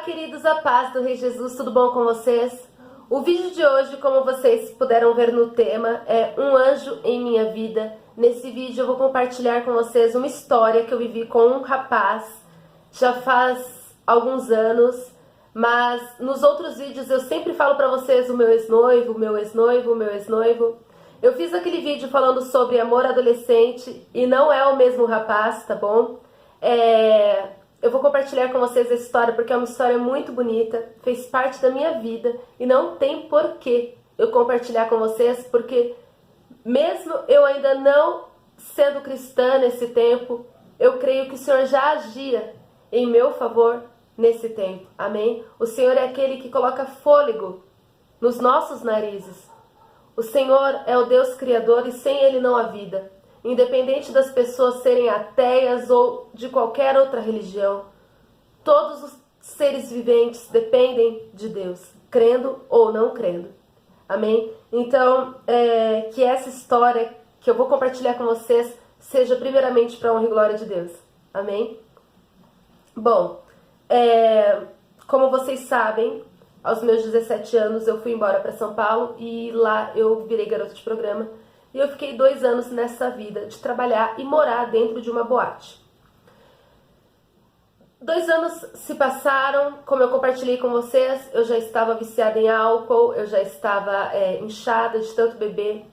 queridos, a paz do Rei Jesus, tudo bom com vocês? O vídeo de hoje, como vocês puderam ver no tema, é Um Anjo em Minha Vida. Nesse vídeo eu vou compartilhar com vocês uma história que eu vivi com um rapaz, já faz alguns anos, mas nos outros vídeos eu sempre falo pra vocês o meu ex-noivo, o meu ex-noivo, o meu ex-noivo. Eu fiz aquele vídeo falando sobre amor adolescente e não é o mesmo rapaz, tá bom? Eu vou compartilhar com vocês a história porque é uma história muito bonita, fez parte da minha vida e não tem porquê eu compartilhar com vocês, porque mesmo eu ainda não sendo cristã nesse tempo, eu creio que o Senhor já agia em meu favor nesse tempo, amém? O Senhor é aquele que coloca fôlego nos nossos narizes. O Senhor é o Deus Criador e sem Ele não há vida. Independente das pessoas serem ateias ou de qualquer outra religião, todos os seres viventes dependem de Deus, crendo ou não crendo. Amém? Então, que essa história que eu vou compartilhar com vocês seja primeiramente para a honra e glória de Deus. Amém? Bom, como vocês sabem, aos meus 17 anos eu fui embora para São Paulo e lá eu virei garota de programa. E eu fiquei 2 anos nessa vida de trabalhar e morar dentro de uma boate. 2 anos se passaram, como eu compartilhei com vocês, eu já estava viciada em álcool, eu já estava inchada de tanto beber.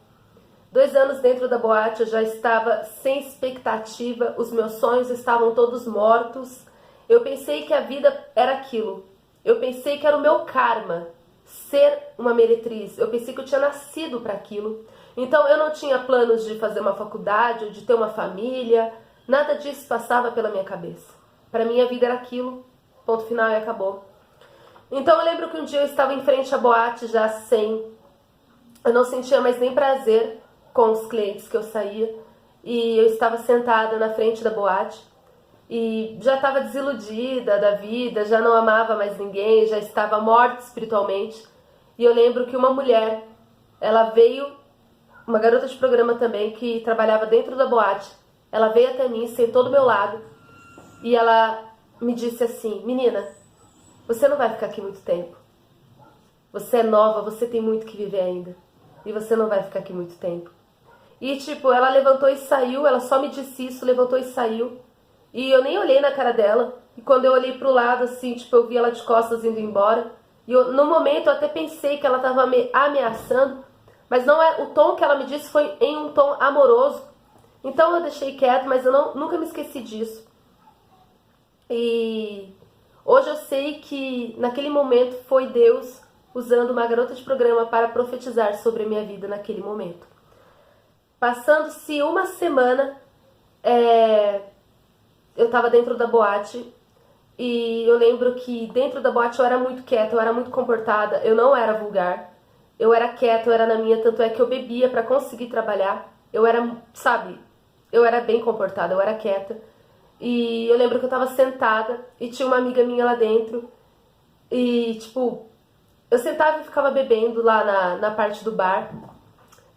2 anos dentro da boate eu já estava sem expectativa, os meus sonhos estavam todos mortos. Eu pensei que a vida era aquilo, eu pensei que era o meu karma, ser uma meretriz, eu pensei que eu tinha nascido para aquilo. Então eu não tinha planos de fazer uma faculdade ou de ter uma família, nada disso passava pela minha cabeça. Para mim a vida era aquilo, ponto final e acabou. Então eu lembro que um dia eu estava em frente à boate já eu não sentia mais nem prazer com os clientes que eu saía. E eu estava sentada na frente da boate e já estava desiludida da vida, já não amava mais ninguém, já estava morta espiritualmente. E eu lembro que uma mulher, ela veio, uma garota de programa também, que trabalhava dentro da boate, ela veio até mim, sentou do meu lado, e ela me disse assim: menina, você não vai ficar aqui muito tempo. Você é nova, você tem muito que viver ainda. E você não vai ficar aqui muito tempo. E tipo, ela levantou e saiu, ela só me disse isso, levantou e saiu. E eu nem olhei na cara dela. E quando eu olhei pro lado, assim, tipo, eu vi ela de costas indo embora. E no momento eu até pensei que ela estava me ameaçando, mas não é, o tom que ela me disse foi em um tom amoroso. Então eu deixei quieto, mas eu nunca me esqueci disso. E hoje eu sei que naquele momento foi Deus usando uma garota de programa para profetizar sobre a minha vida naquele momento. Passando-se uma semana, eu estava dentro da boate e eu lembro que dentro da boate eu era muito quieta, eu era muito comportada, eu não era vulgar. Eu era quieta, eu era na minha, tanto é que eu bebia para conseguir trabalhar. Eu era, sabe, eu era bem comportada, eu era quieta. E eu lembro que eu tava sentada e tinha uma amiga minha lá dentro. E, tipo, eu sentava e ficava bebendo lá na parte do bar.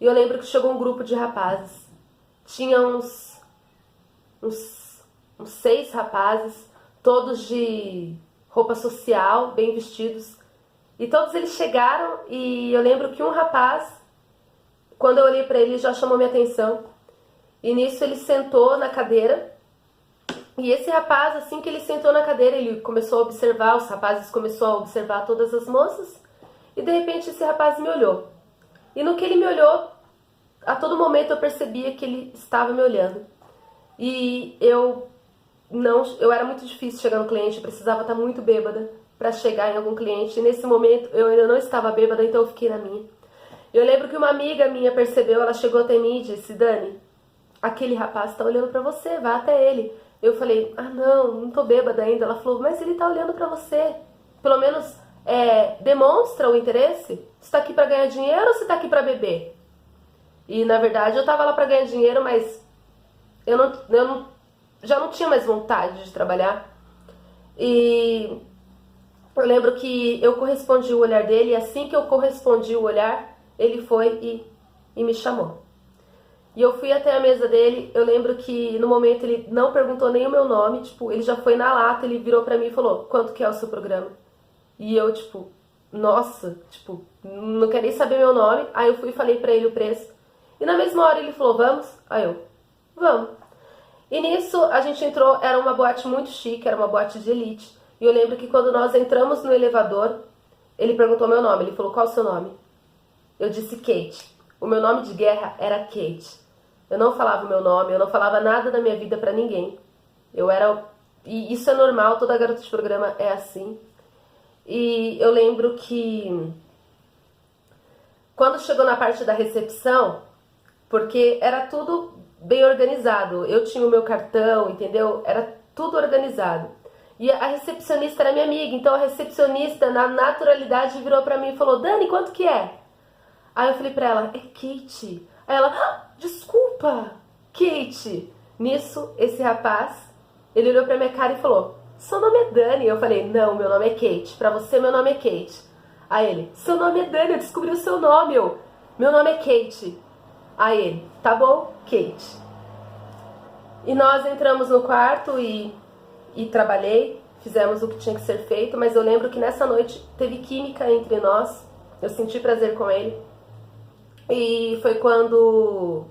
E eu lembro que chegou um grupo de rapazes. Tinha uns 6 rapazes, todos de roupa social, bem vestidos. E todos eles chegaram e eu lembro que um rapaz, quando eu olhei pra ele, já chamou minha atenção. E nisso ele sentou na cadeira. E esse rapaz, assim que ele sentou na cadeira, ele começou a observar, os rapazes começaram a observar todas as moças. E de repente esse rapaz me olhou. E no que ele me olhou, a todo momento eu percebia que ele estava me olhando. E eu era muito difícil chegar no cliente, eu precisava estar muito bêbada para chegar em algum cliente. E nesse momento eu ainda não estava bêbada, então eu fiquei na minha. Eu lembro que uma amiga minha percebeu, ela chegou até mim e disse: Dani, aquele rapaz está olhando para você, vá até ele. Eu falei: ah, não tô bêbada ainda. Ela falou: mas ele tá olhando para você. Pelo menos demonstra o interesse. Você tá aqui para ganhar dinheiro ou você tá aqui para beber? E na verdade eu tava lá para ganhar dinheiro, mas eu já não tinha mais vontade de trabalhar. E eu lembro que eu correspondi o olhar dele, e assim que eu correspondi o olhar, ele foi e me chamou. E eu fui até a mesa dele, eu lembro que no momento ele não perguntou nem o meu nome, tipo, ele já foi na lata, ele virou pra mim e falou: quanto que é o seu programa? E eu, tipo, nossa, tipo, não queria nem saber meu nome. Aí eu fui e falei pra ele o preço. E na mesma hora ele falou, vamos? Aí eu, vamos. E nisso a gente entrou, era uma boate muito chique, era uma boate de elite. E eu lembro que quando nós entramos no elevador, ele perguntou meu nome, ele falou, qual é o seu nome? Eu disse Kate. O meu nome de guerra era Kate. Eu não falava o meu nome, eu não falava nada da minha vida pra ninguém. Eu era... E isso é normal, toda garota de programa é assim. E eu lembro que quando chegou na parte da recepção, porque era tudo bem organizado, eu tinha o meu cartão, entendeu? Era tudo organizado. E a recepcionista era minha amiga, então a recepcionista, na naturalidade, virou pra mim e falou, Dani, quanto que é? Aí eu falei pra ela, é Kate. Aí ela, desculpa, Kate. Nisso, esse rapaz, ele olhou pra minha cara e falou, seu nome é Dani. Eu falei, não, meu nome é Kate, pra você meu nome é Kate. Aí ele, seu nome é Dani, eu descobri o seu nome. Meu nome é Kate. Aí ele, tá bom, Kate. E nós entramos no quarto e trabalhei, fizemos o que tinha que ser feito, mas eu lembro que nessa noite teve química entre nós, eu senti prazer com ele. E foi quando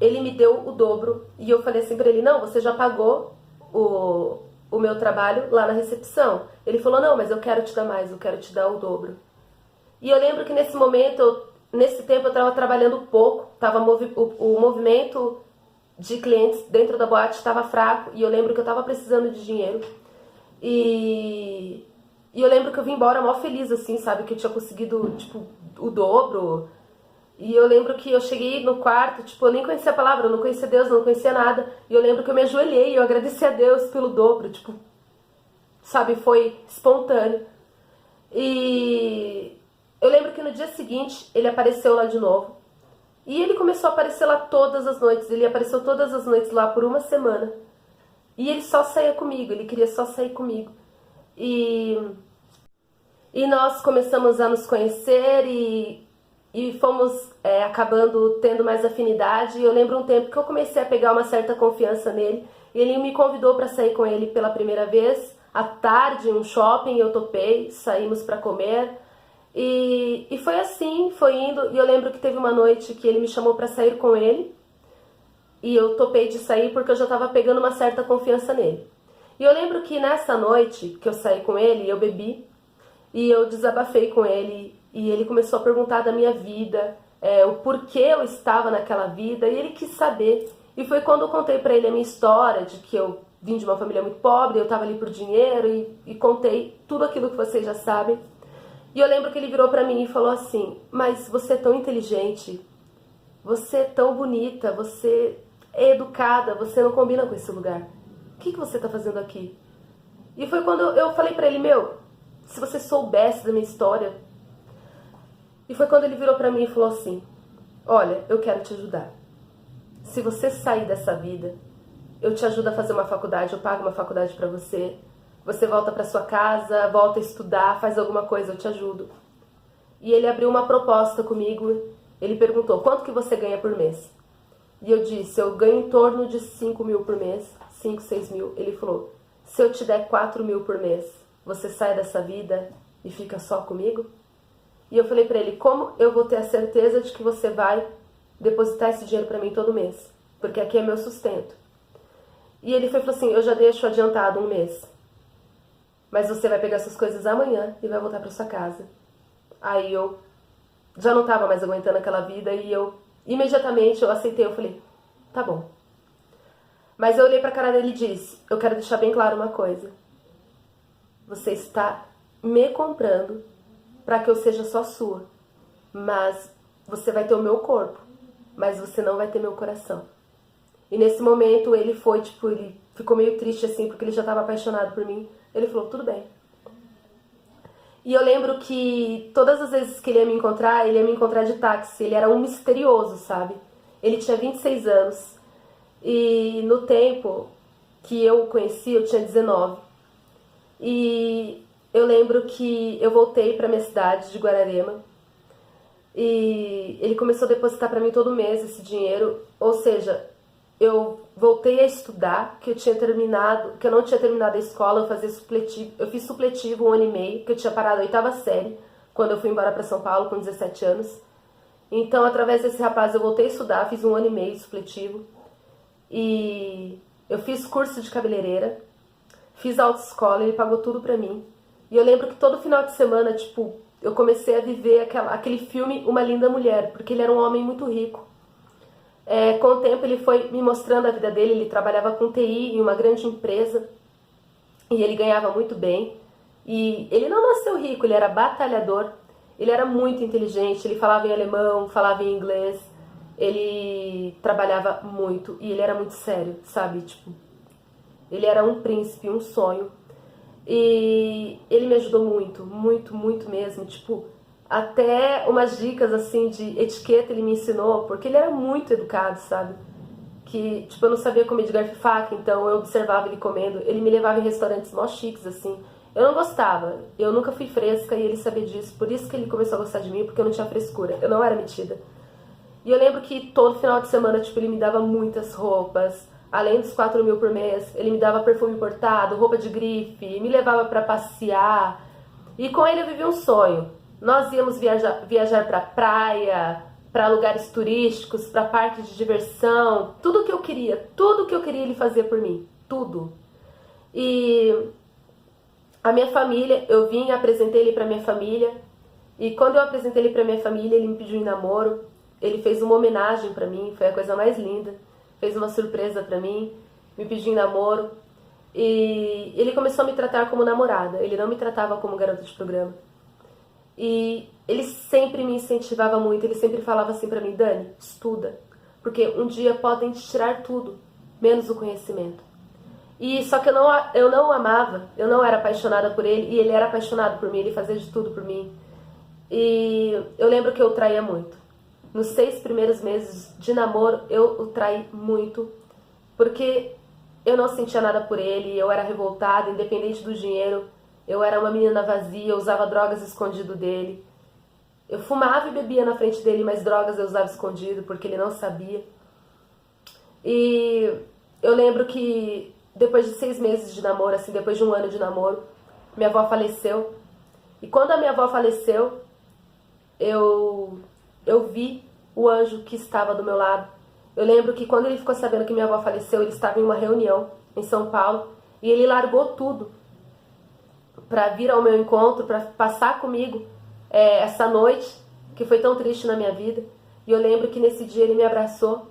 ele me deu o dobro e eu falei assim pra ele, não, você já pagou o meu trabalho lá na recepção. Ele falou, não, mas eu quero te dar mais, eu quero te dar o dobro. E eu lembro que nesse momento, nesse tempo eu estava trabalhando pouco, o movimento de clientes dentro da boate estava fraco e eu lembro que eu estava precisando de dinheiro. E eu lembro que eu vim embora mó feliz, assim, sabe? Que eu tinha conseguido, tipo, o dobro. E eu lembro que eu cheguei no quarto, tipo, eu nem conhecia a palavra, eu não conhecia Deus, não conhecia nada. E eu lembro que eu me ajoelhei, eu agradeci a Deus pelo dobro, tipo, sabe? Foi espontâneo. E eu lembro que no dia seguinte ele apareceu lá de novo. E ele começou a aparecer lá todas as noites. Ele apareceu todas as noites lá por uma semana. E ele só saía comigo, ele queria só sair comigo. E nós começamos a nos conhecer e fomos acabando tendo mais afinidade. E eu lembro um tempo que eu comecei a pegar uma certa confiança nele. E ele me convidou para sair com ele pela primeira vez. À tarde, em um shopping, eu topei, saímos para comer. E foi assim, foi indo. E eu lembro que teve uma noite que ele me chamou para sair com ele. E eu topei de sair porque eu já estava pegando uma certa confiança nele. E eu lembro que nessa noite que eu saí com ele, eu bebi. E eu desabafei com ele. E ele começou a perguntar da minha vida, o porquê eu estava naquela vida. E ele quis saber. E foi quando eu contei para ele a minha história, de que eu vim de uma família muito pobre, eu estava ali por dinheiro. E contei tudo aquilo que vocês já sabem. E eu lembro que ele virou pra mim e falou assim, mas você é tão inteligente, você é tão bonita, você é educada, você não combina com esse lugar. O que você tá fazendo aqui? E foi quando eu falei pra ele, meu, se você soubesse da minha história. E foi quando ele virou pra mim e falou assim, olha, eu quero te ajudar. Se você sair dessa vida, eu te ajudo a fazer uma faculdade, eu pago uma faculdade pra você. Você volta para sua casa, volta a estudar, faz alguma coisa, eu te ajudo. E ele abriu uma proposta comigo. Ele perguntou, quanto que você ganha por mês? E eu disse, eu ganho em torno de 5 mil por mês, 5, 6 mil. Ele falou, se eu te der 4 mil por mês, você sai dessa vida e fica só comigo? E eu falei para ele, como eu vou ter a certeza de que você vai depositar esse dinheiro para mim todo mês? Porque aqui é meu sustento. E ele falou assim, eu já deixo adiantado um mês. Mas você vai pegar suas coisas amanhã e vai voltar para sua casa. Aí eu já não estava mais aguentando aquela vida e eu imediatamente eu aceitei, eu falei, tá bom. Mas eu olhei para a cara dele e disse, eu quero deixar bem claro uma coisa. Você está me comprando para que eu seja só sua. Mas você vai ter o meu corpo, mas você não vai ter meu coração. E nesse momento ele foi, tipo, ele ficou meio triste assim, porque ele já estava apaixonado por mim. Ele falou, tudo bem. E eu lembro que todas as vezes que ele ia me encontrar de táxi. Ele era um misterioso, sabe? Ele tinha 26 anos. E no tempo que eu o conheci, eu tinha 19. E eu lembro que eu voltei pra minha cidade de Guararema. E ele começou a depositar pra mim todo mês esse dinheiro. Ou seja, eu voltei a estudar, que eu não tinha terminado a escola, eu fiz supletivo 1 ano e meio, que eu tinha parado a 8ª série, quando eu fui embora para São Paulo com 17 anos. Então, através desse rapaz, eu voltei a estudar, fiz 1 ano e meio supletivo. E eu fiz curso de cabeleireira, fiz autoescola, ele pagou tudo pra mim. E eu lembro que todo final de semana, tipo, eu comecei a viver aquele filme Uma Linda Mulher, porque ele era um homem muito rico. Com o tempo ele foi me mostrando a vida dele, ele trabalhava com TI em uma grande empresa e ele ganhava muito bem. E ele não nasceu rico, ele era batalhador, ele era muito inteligente, ele falava em alemão, falava em inglês, ele trabalhava muito e ele era muito sério, sabe? Tipo, ele era um príncipe, um sonho. E ele me ajudou muito, muito, muito mesmo, tipo, até umas dicas assim de etiqueta ele me ensinou, porque ele era muito educado, sabe? Que, tipo, eu não sabia comer de garfo e faca, então eu observava ele comendo. Ele me levava em restaurantes mó chiques, assim. Eu não gostava, eu nunca fui fresca e ele sabia disso, por isso que ele começou a gostar de mim, porque eu não tinha frescura, eu não era metida. E eu lembro que todo final de semana, tipo, ele me dava muitas roupas. Além dos 4 mil por mês, ele me dava perfume importado, roupa de grife, me levava pra passear. E com ele eu vivi um sonho. Nós íamos viajar pra praia, pra lugares turísticos, pra parques de diversão. Tudo que eu queria ele fazia por mim. Tudo. E a minha família, eu vim e apresentei ele pra minha família. E quando eu apresentei ele pra minha família, ele me pediu em namoro. Ele fez uma homenagem pra mim, foi a coisa mais linda. Fez uma surpresa pra mim, me pediu em namoro. E ele começou a me tratar como namorada, ele não me tratava como garota de programa. E ele sempre me incentivava muito, ele sempre falava assim pra mim: Dani, estuda, porque um dia podem te tirar tudo, menos o conhecimento. E só que eu não o amava, eu não era apaixonada por ele, e ele era apaixonado por mim, ele fazia de tudo por mim. E eu lembro que eu o traía muito. Nos 6 primeiros meses de namoro, eu o traí muito, porque eu não sentia nada por ele, eu era revoltada, independente do dinheiro, eu era uma menina vazia, eu usava drogas escondido dele. Eu fumava e bebia na frente dele, mas drogas eu usava escondido, porque ele não sabia. E eu lembro que depois de 6 meses de namoro, assim, depois de 1 ano de namoro, minha avó faleceu. E quando a minha avó faleceu, eu vi o anjo que estava do meu lado. Eu lembro que quando ele ficou sabendo que minha avó faleceu, ele estava em uma reunião em São Paulo e ele largou tudo para vir ao meu encontro, para passar comigo essa noite que foi tão triste na minha vida. E eu lembro que nesse dia ele me abraçou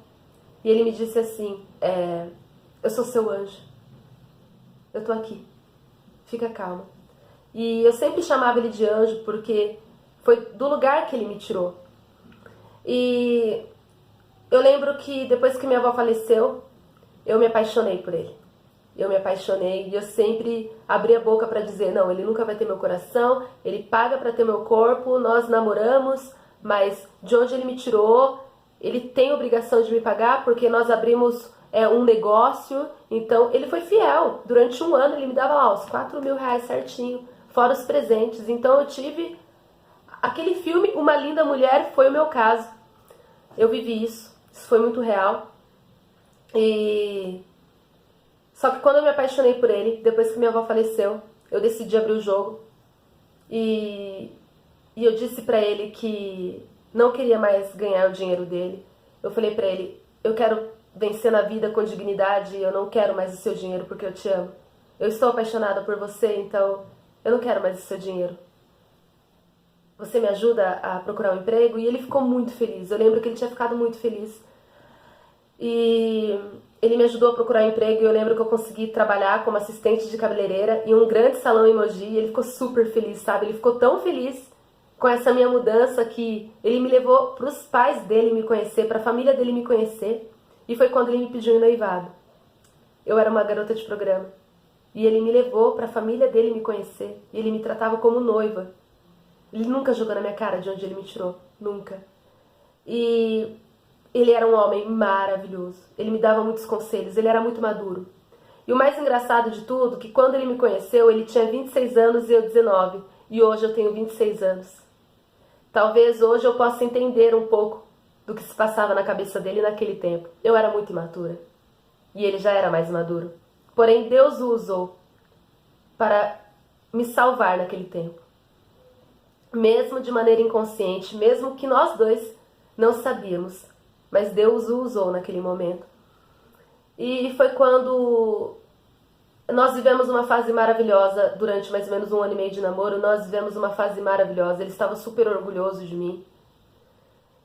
e ele me disse assim: eu sou seu anjo, eu tô aqui, fica calma. E eu sempre chamava ele de anjo porque foi do lugar que ele me tirou. E eu lembro que depois que minha avó faleceu, eu me apaixonei por ele. Eu me apaixonei e eu sempre abri a boca pra dizer: não, ele nunca vai ter meu coração, ele paga pra ter meu corpo, nós namoramos, mas de onde ele me tirou, ele tem obrigação de me pagar porque nós abrimos um negócio. Então ele foi fiel, durante 1 ano ele me dava lá os 4 mil reais certinho, fora os presentes. Então eu tive aquele filme Uma Linda Mulher, foi o meu caso. Eu vivi isso foi muito real. Só que quando eu me apaixonei por ele, depois que minha avó faleceu, eu decidi abrir o jogo. E eu disse pra ele que não queria mais ganhar o dinheiro dele. Eu falei pra ele: eu quero vencer na vida com dignidade, eu não quero mais o seu dinheiro porque eu te amo. Eu estou apaixonada por você, então eu não quero mais o seu dinheiro. Você me ajuda a procurar um emprego? E ele ficou muito feliz. Eu lembro que ele tinha ficado muito feliz. E ele me ajudou a procurar um emprego e eu lembro que eu consegui trabalhar como assistente de cabeleireira em um grande salão em Mogi. E ele ficou super feliz, sabe? Ele ficou tão feliz com essa minha mudança que ele me levou para os pais dele me conhecer, para a família dele me conhecer. E foi quando ele me pediu em noivado. Eu era uma garota de programa. E ele me levou para a família dele me conhecer. E ele me tratava como noiva. Ele nunca jogou na minha cara de onde ele me tirou. Nunca. E ele era um homem maravilhoso. Ele me dava muitos conselhos. Ele era muito maduro. E o mais engraçado de tudo, que quando ele me conheceu, ele tinha 26 anos e eu 19. E hoje eu tenho 26 anos. Talvez hoje eu possa entender um pouco do que se passava na cabeça dele naquele tempo. Eu era muito imatura. e ele já era mais maduro. Porém, Deus o usou para me salvar naquele tempo. Mesmo de maneira inconsciente, mesmo que nós dois não sabíamos, mas Deus o usou naquele momento. E foi quando nós vivemos uma fase maravilhosa, durante mais ou menos 1 ano e meio de namoro, nós vivemos uma fase maravilhosa, ele estava super orgulhoso de mim.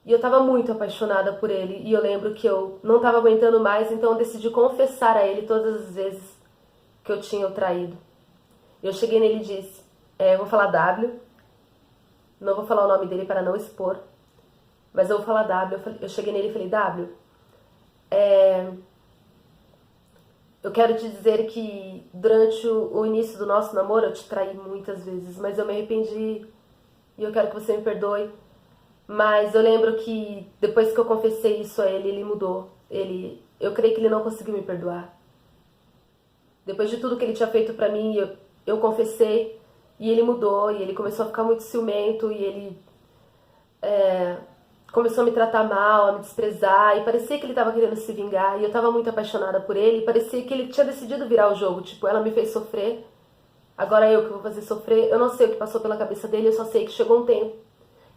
E eu estava muito apaixonada por ele, e eu lembro que eu não estava aguentando mais, então eu decidi confessar a ele todas as vezes que eu tinha o traído. Eu cheguei nele e disse, eu vou falar W, não vou falar o nome dele para não expor, mas eu vou falar W. Eu cheguei nele e falei, W, eu quero te dizer que durante o início do nosso namoro eu te traí muitas vezes, mas eu me arrependi e eu quero que você me perdoe. Mas eu lembro que depois que eu confessei isso a ele, ele mudou. Eu creio que ele não conseguiu me perdoar. Depois de tudo que ele tinha feito pra mim, eu confessei e ele mudou. E ele começou a ficar muito ciumento e ele começou a me tratar mal, a me desprezar. E parecia que ele estava querendo se vingar. E eu estava muito apaixonada por ele. E parecia que ele tinha decidido virar o jogo. Tipo, ela me fez sofrer, agora eu que vou fazer sofrer. Eu não sei o que passou pela cabeça dele, eu só sei que chegou um tempo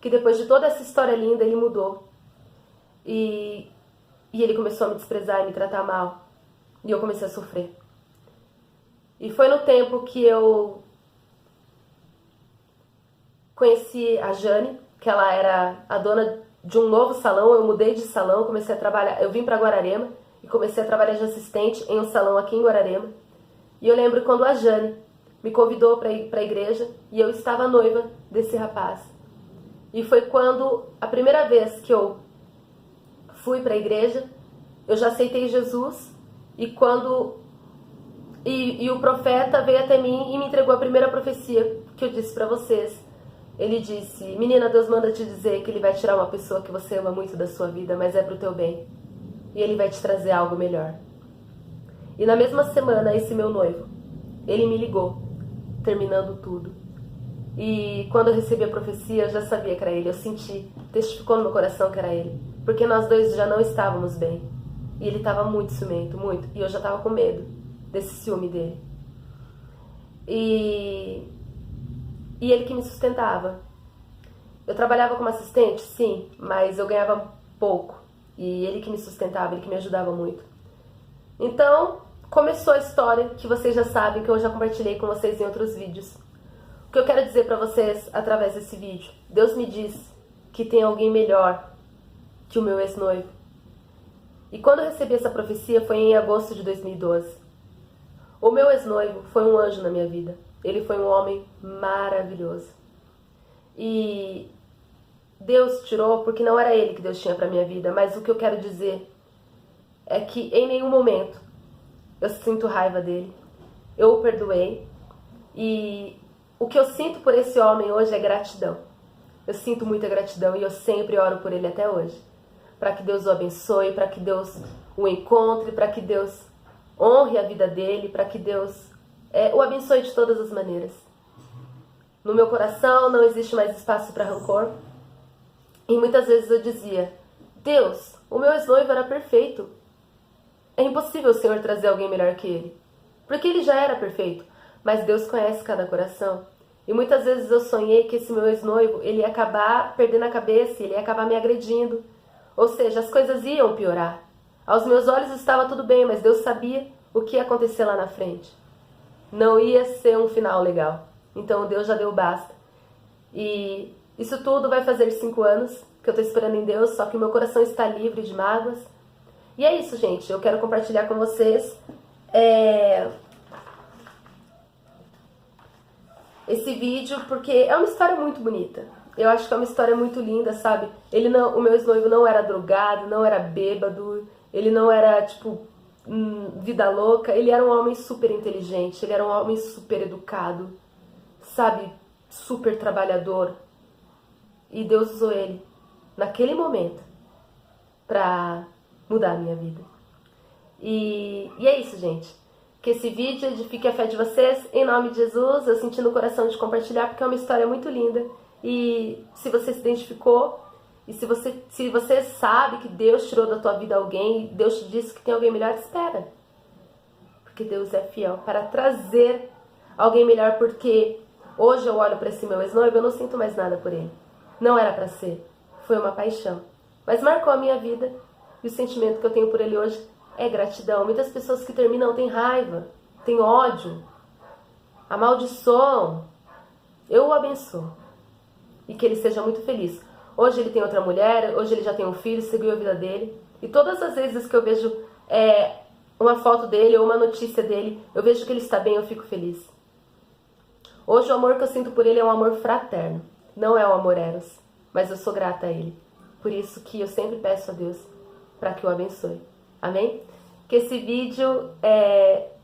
que depois de toda essa história linda, ele mudou. E ele começou a me desprezar e me tratar mal. E eu comecei a sofrer. E foi no tempo que eu conheci a Jane, que ela era a dona de um novo salão. Eu mudei de salão, comecei a trabalhar. Eu vim para Guararema e comecei a trabalhar de assistente em um salão aqui em Guararema. E eu lembro quando a Jane me convidou para ir para a igreja e eu estava noiva desse rapaz. E foi quando, a primeira vez que eu fui para a igreja, eu já aceitei Jesus. E quando o profeta veio até mim e me entregou a primeira profecia que eu disse para vocês. Ele disse, menina, Deus manda te dizer que ele vai tirar uma pessoa que você ama muito da sua vida, mas é pro teu bem. E ele vai te trazer algo melhor. E na mesma semana, esse meu noivo, ele me ligou, terminando tudo. E quando eu recebi a profecia, eu já sabia que era ele. Eu senti, testificou no meu coração que era ele. Porque nós dois já não estávamos bem. E ele estava muito ciumento, muito. E eu já estava com medo desse ciúme dele. E ele que me sustentava. Eu trabalhava como assistente, sim, mas eu ganhava pouco. E ele que me sustentava, ele que me ajudava muito. Então, começou a história que vocês já sabem, que eu já compartilhei com vocês em outros vídeos. O que eu quero dizer para vocês através desse vídeo? Deus me diz que tem alguém melhor que o meu ex-noivo. E quando eu recebi essa profecia foi em agosto de 2012. O meu ex-noivo foi um anjo na minha vida. Ele foi um homem maravilhoso. E Deus tirou porque não era ele que Deus tinha para minha vida. Mas o que eu quero dizer é que em nenhum momento eu sinto raiva dele. Eu o perdoei. E o que eu sinto por esse homem hoje é gratidão. Eu sinto muita gratidão e eu sempre oro por ele até hoje. Para que Deus o abençoe, para que Deus o encontre, para que Deus honre a vida dele, para que Deus o abençoe de todas as maneiras. No meu coração não existe mais espaço para rancor. E muitas vezes eu dizia, Deus, o meu ex-noivo era perfeito. É impossível o Senhor trazer alguém melhor que ele. Porque ele já era perfeito. Mas Deus conhece cada coração. E muitas vezes eu sonhei que esse meu ex-noivo, ele ia acabar perdendo a cabeça, ele ia acabar me agredindo. Ou seja, as coisas iam piorar. Aos meus olhos estava tudo bem, mas Deus sabia o que ia acontecer lá na frente. Não ia ser um final legal. Então Deus já deu basta. E isso tudo vai fazer 5 anos que eu estou esperando em Deus, só que o meu coração está livre de mágoas. E é isso, gente. Eu quero compartilhar com vocês esse vídeo, porque é uma história muito bonita. Eu acho que é uma história muito linda, sabe? O meu ex-noivo não era drogado, não era bêbado, ele não era, tipo, vida louca. Ele era um homem super inteligente, ele era um homem super educado, sabe? Super trabalhador. E Deus usou ele, naquele momento, pra mudar a minha vida. E é isso, gente. Que esse vídeo edifique a fé de vocês, em nome de Jesus. Eu senti no coração de compartilhar, porque é uma história muito linda. E se você se identificou, e se você sabe que Deus tirou da tua vida alguém, Deus te disse que tem alguém melhor, espera. porque Deus é fiel para trazer alguém melhor, porque hoje eu olho para esse meu ex-noivo, eu não sinto mais nada por ele. Não era para ser, foi uma paixão. Mas marcou a minha vida e o sentimento que eu tenho por ele hoje é gratidão. Muitas pessoas que terminam têm raiva, têm ódio, amaldiçoam. Eu o abençoo e que ele seja muito feliz. Hoje ele tem outra mulher, hoje ele já tem um filho, seguiu a vida dele. E todas as vezes que eu vejo uma foto dele ou uma notícia dele, eu vejo que ele está bem, eu fico feliz. Hoje o amor que eu sinto por ele é um amor fraterno, não é um amor eros, mas eu sou grata a ele. Por isso que eu sempre peço a Deus para que o abençoe. Amém? Que esse vídeo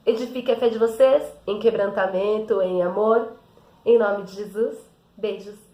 edifique a fé de vocês em quebrantamento, em amor. Em nome de Jesus, beijos.